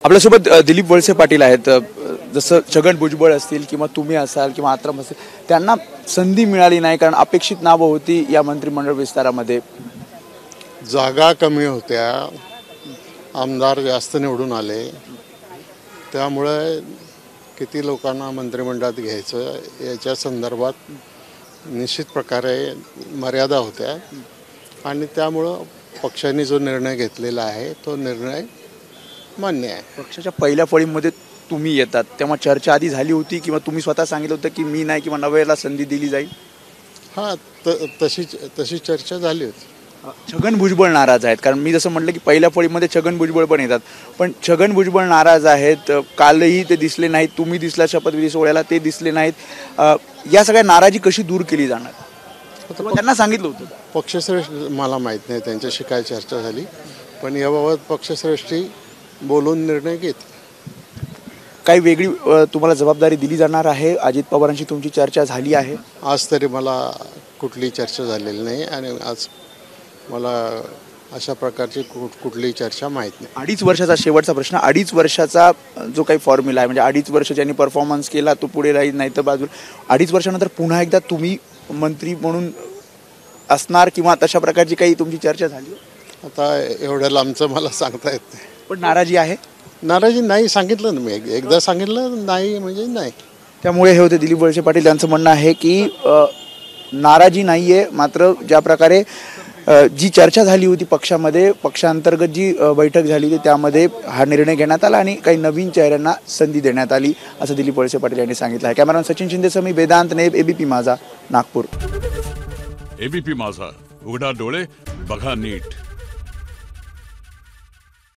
आपल्यासोबत दिलीप वळसे पाटील आहेत। जसं छगन भुजबळ असतील किंवा तुम्ही असाल किंवा आत्रम असेल, त्यांना संधी मिळाली नाही कारण अपेक्षित नावं होती या मंत्रिमंडळ विस्तारामध्ये। जागा कमी होत्या, आमदार जास्त निवडून आले, त्यामुळे किती लोकांना मंत्रिमंडळात घ्यायचं याच्या संदर्भात निश्चित प्रकारे मर्यादा होत्या आणि त्यामुळं पक्षाने जो निर्णय घेतलेला आहे तो निर्णय मान्य आहे। पक्षाच्या पहिल्या फळीमध्ये तुम्ही येतात तेव्हा चर्चा आधी झाली होती किंवा तुम्ही स्वतः सांगितलं होतं की मी नाही किंवा नव्याला संधी दिली जाईल? हां, तशी चर्चा झाली होती। छगन भुजबळ नाराज आहेत कारण मी जसं म्हटलं की पहिल्या फळीमध्ये छगन भुजबळ पण येतात, पण छगन भुजबळ नाराज आहेत। कालही ते दिसले नाहीत, तुम्ही दिसला शपथविधी सोहळ्याला, ते दिसले नाहीत। या सगळ्या नाराजी कशी दूर केली जाणार? त्यांना सांगितलं होतं पक्षश्रेष्ठ, मला माहीत नाही त्यांच्याशी काय चर्चा झाली, पण याबाबत पक्षश्रेष्ठी बोलून निर्णय घेत। काही वेगळी तुम्हाला जबाबदारी दिली जाणार आहे? अजित पवारांशी तुमची चर्चा झाली आहे? आज तरी मला कुठली चर्चा झालेली नाही आणि आज मला अशा प्रकारची कुठलीही चर्चा माहीत नाही। 2.5 वर्षाचा शेवटचा प्रश्न, 2.5 वर्षाचा जो काही फॉर्म्युला आहे, म्हणजे 2.5 वर्ष ज्यांनी परफॉर्मन्स केला तो पुढे राहील, नाही तर बाजूला 2.5 वर्षानंतर पुन्हा एकदा तुम्ही मंत्री म्हणून असणार किंवा तशा प्रकारची काही तुमची चर्चा झाली? आता एवढ्या लांबचं मला सांगता येत नाही। पण नाराजी आहे? नाराजी नाही, सांगितलं ना मी, एकदा सांगितलं, नाही म्हणजे नाही। त्यामुळे हे होते दिलीप वळसे पाटील यांचं म्हणणं आहे की नाराजी नाही आहे, मात्र ज्या प्रकारे जी चर्चा झाली होती पक्षामध्ये, पक्षांतर्गत जी बैठक झाली होती त्यामध्ये हा निर्णय घेण्यात आला आणि काही नवीन चेहऱ्यांना संधी देण्यात आली, असं दिलीप वळसे पाटील यांनी सांगितलं आहे। कॅमेरामॅन सचिन शिंदेसह मी वेदांत नेब, एबीपी माझा, नागपूर। एबीपी माझा, उघडा डोळे बघा नीट।